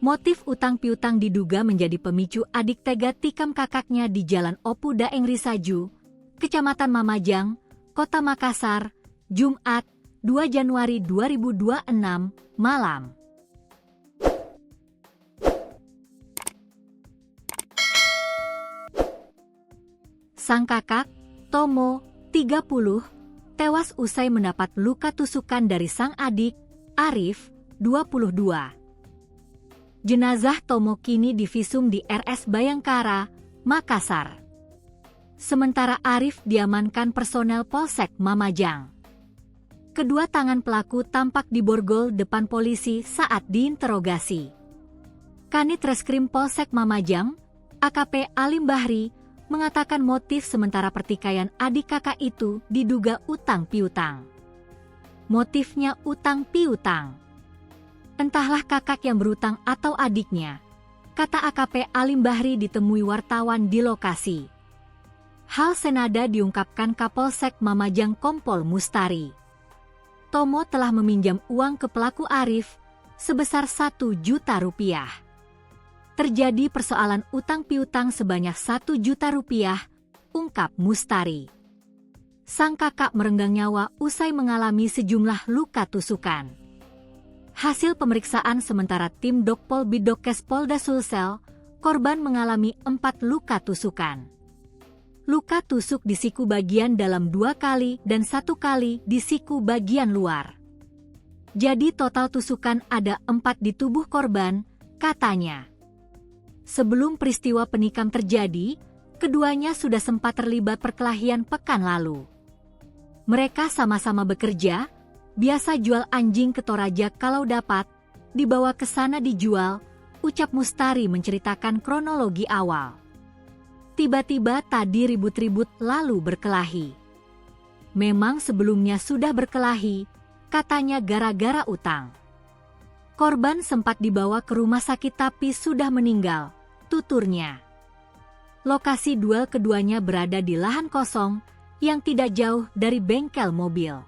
Motif utang piutang diduga menjadi pemicu adik tega tikam kakaknya di Jalan Opu Daeng Risaju, Kecamatan Mamajang, Kota Makassar, Jumat, 2 Januari 2026, malam. Sang kakak, Tomo, 30, tewas usai mendapat luka tusukan dari sang adik, Arif, 22. Jenazah Tomo kini divisum di RS Bayangkara, Makassar. Sementara Arif diamankan personel Polsek Mamajang. Kedua tangan pelaku tampak diborgol depan polisi saat diinterogasi. Kanit Reskrim Polsek Mamajang, AKP Alim Bahri, mengatakan motif sementara pertikaian adik kakak itu diduga utang piutang. Motifnya utang piutang. Entahlah kakak yang berutang atau adiknya, kata AKP Alim Bahri ditemui wartawan di lokasi. Hal senada diungkapkan Kapolsek Mamajang Kompol Mustari. Tomo telah meminjam uang ke pelaku Arif sebesar 1 juta rupiah. Terjadi persoalan utang piutang sebanyak 1 juta rupiah, ungkap Mustari. Sang kakak merenggang nyawa usai mengalami sejumlah luka tusukan. Hasil pemeriksaan sementara tim Dokpol Bidokes Polda Sulsel, korban mengalami 4 luka tusukan. Luka tusuk di siku bagian dalam 2 kali dan 1 kali di siku bagian luar. Jadi total tusukan ada 4 di tubuh korban, katanya. Sebelum peristiwa penikam terjadi, keduanya sudah sempat terlibat perkelahian pekan lalu. Mereka sama-sama bekerja, biasa jual anjing ke Toraja kalau dapat, dibawa ke sana dijual, ucap Mustari menceritakan kronologi awal. Tiba-tiba tadi ribut-ribut lalu berkelahi. Memang sebelumnya sudah berkelahi, katanya gara-gara utang. Korban sempat dibawa ke rumah sakit tapi sudah meninggal, tuturnya. Lokasi duel keduanya berada di lahan kosong yang tidak jauh dari bengkel mobil.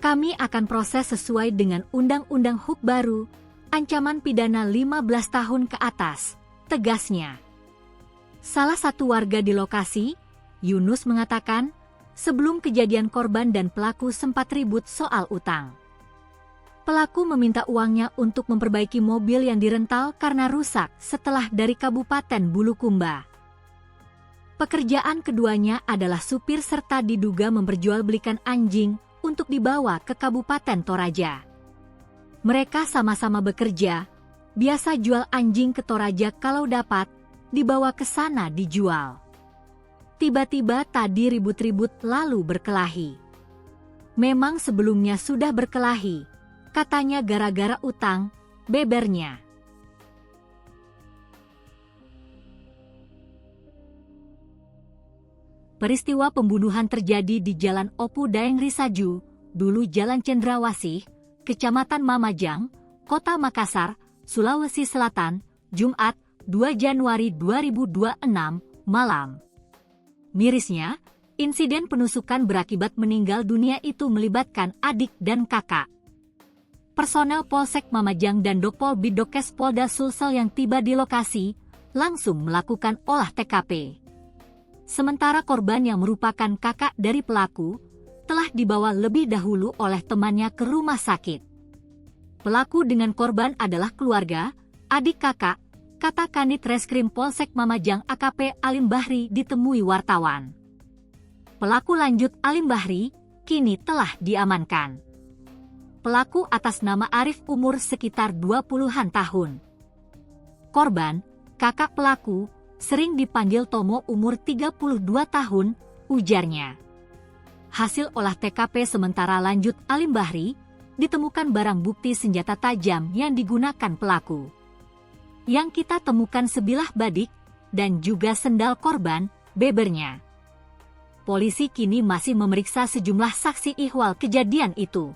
Kami akan proses sesuai dengan Undang-Undang HUK baru, ancaman pidana 15 tahun ke atas, tegasnya. Salah satu warga di lokasi, Yunus mengatakan, sebelum kejadian korban dan pelaku sempat ribut soal utang. Pelaku meminta uangnya untuk memperbaiki mobil yang dirental karena rusak setelah dari Kabupaten Bulukumba. Pekerjaan keduanya adalah supir serta diduga memperjualbelikan anjing untuk dibawa ke Kabupaten Toraja. Mereka sama-sama bekerja, biasa jual anjing ke Toraja kalau dapat, dibawa ke sana dijual. Tiba-tiba tadi ribut-ribut lalu berkelahi. Memang sebelumnya sudah berkelahi, katanya gara-gara utang, bebernya. Peristiwa pembunuhan terjadi di Jalan Opu Daeng Risaju, dulu Jalan Cendrawasih, Kecamatan Mamajang, Kota Makassar, Sulawesi Selatan, Jumat, 2 Januari 2026, malam. Mirisnya, insiden penusukan berakibat meninggal dunia itu melibatkan adik dan kakak. Personel Polsek Mamajang dan Dokpol Bidokes Polda Sulsel yang tiba di lokasi, langsung melakukan olah TKP. Sementara korban yang merupakan kakak dari pelaku, telah dibawa lebih dahulu oleh temannya ke rumah sakit. Pelaku dengan korban adalah keluarga, adik kakak, kata Kanit Reskrim Polsek Mamajang AKP Alim Bahri ditemui wartawan. Pelaku lanjut Alim Bahri, kini telah diamankan. Pelaku atas nama Arif umur sekitar 20-an tahun. Korban, kakak pelaku, sering dipanggil Tomo umur 32 tahun, ujarnya. Hasil olah TKP sementara lanjut Alim Bahri, ditemukan barang bukti senjata tajam yang digunakan pelaku. Yang kita temukan sebilah badik, dan juga sendal korban, bebernya. Polisi kini masih memeriksa sejumlah saksi ihwal kejadian itu.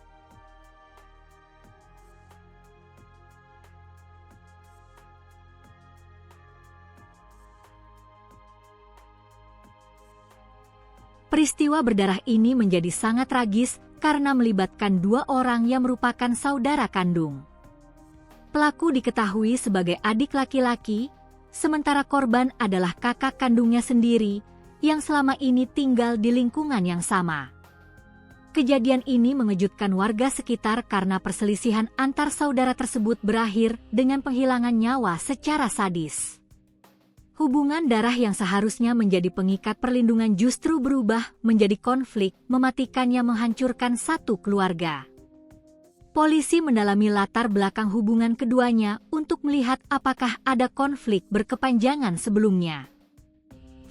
Peristiwa berdarah ini menjadi sangat tragis karena melibatkan 2 orang yang merupakan saudara kandung. Pelaku diketahui sebagai adik laki-laki, sementara korban adalah kakak kandungnya sendiri yang selama ini tinggal di lingkungan yang sama. Kejadian ini mengejutkan warga sekitar karena perselisihan antar saudara tersebut berakhir dengan penghilangan nyawa secara sadis. Hubungan darah yang seharusnya menjadi pengikat perlindungan justru berubah menjadi konflik mematikan yang menghancurkan satu keluarga. Polisi mendalami latar belakang hubungan keduanya untuk melihat apakah ada konflik berkepanjangan sebelumnya.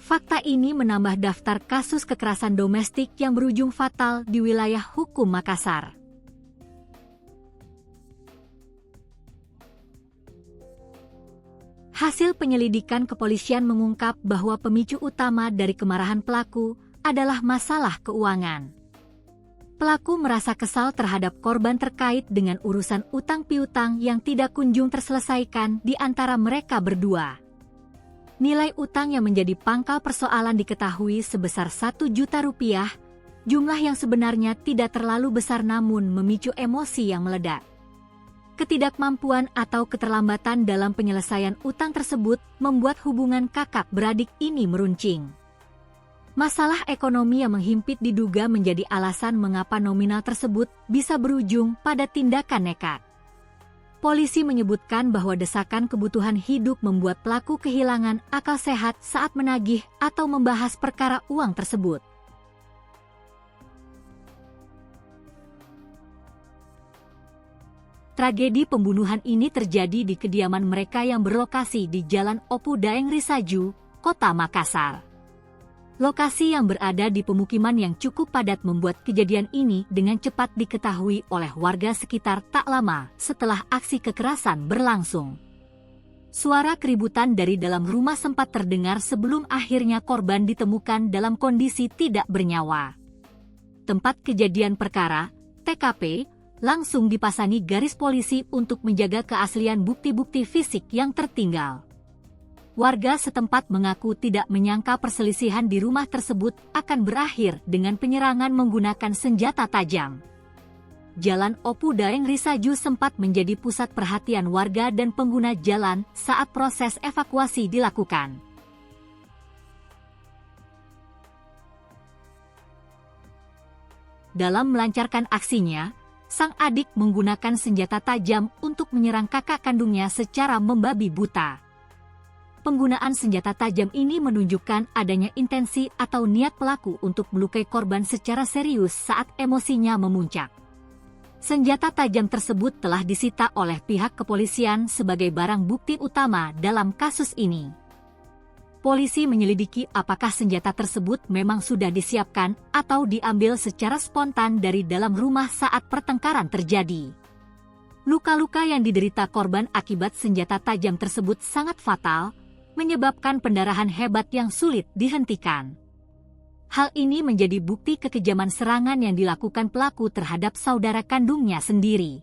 Fakta ini menambah daftar kasus kekerasan domestik yang berujung fatal di wilayah hukum Makassar. Hasil penyelidikan kepolisian mengungkap bahwa pemicu utama dari kemarahan pelaku adalah masalah keuangan. Pelaku merasa kesal terhadap korban terkait dengan urusan utang piutang yang tidak kunjung terselesaikan di antara mereka berdua. Nilai utang yang menjadi pangkal persoalan diketahui sebesar 1 juta rupiah, jumlah yang sebenarnya tidak terlalu besar namun memicu emosi yang meledak. Ketidakmampuan atau keterlambatan dalam penyelesaian utang tersebut membuat hubungan kakak beradik ini meruncing. Masalah ekonomi yang menghimpit diduga menjadi alasan mengapa nominal tersebut bisa berujung pada tindakan nekat. Polisi menyebutkan bahwa desakan kebutuhan hidup membuat pelaku kehilangan akal sehat saat menagih atau membahas perkara uang tersebut. Tragedi pembunuhan ini terjadi di kediaman mereka yang berlokasi di Jalan Opu Daeng Risaju, Kota Makassar. Lokasi yang berada di pemukiman yang cukup padat membuat kejadian ini dengan cepat diketahui oleh warga sekitar tak lama setelah aksi kekerasan berlangsung. Suara keributan dari dalam rumah sempat terdengar sebelum akhirnya korban ditemukan dalam kondisi tidak bernyawa. Tempat kejadian perkara, TKP, langsung dipasangi garis polisi untuk menjaga keaslian bukti-bukti fisik yang tertinggal. Warga setempat mengaku tidak menyangka perselisihan di rumah tersebut akan berakhir dengan penyerangan menggunakan senjata tajam. Jalan Opu Daeng Risaju sempat menjadi pusat perhatian warga dan pengguna jalan saat proses evakuasi dilakukan. Dalam melancarkan aksinya, sang adik menggunakan senjata tajam untuk menyerang kakak kandungnya secara membabi buta. Penggunaan senjata tajam ini menunjukkan adanya intensi atau niat pelaku untuk melukai korban secara serius saat emosinya memuncak. Senjata tajam tersebut telah disita oleh pihak kepolisian sebagai barang bukti utama dalam kasus ini. Polisi menyelidiki apakah senjata tersebut memang sudah disiapkan atau diambil secara spontan dari dalam rumah saat pertengkaran terjadi. Luka-luka yang diderita korban akibat senjata tajam tersebut sangat fatal, menyebabkan pendarahan hebat yang sulit dihentikan. Hal ini menjadi bukti kekejaman serangan yang dilakukan pelaku terhadap saudara kandungnya sendiri.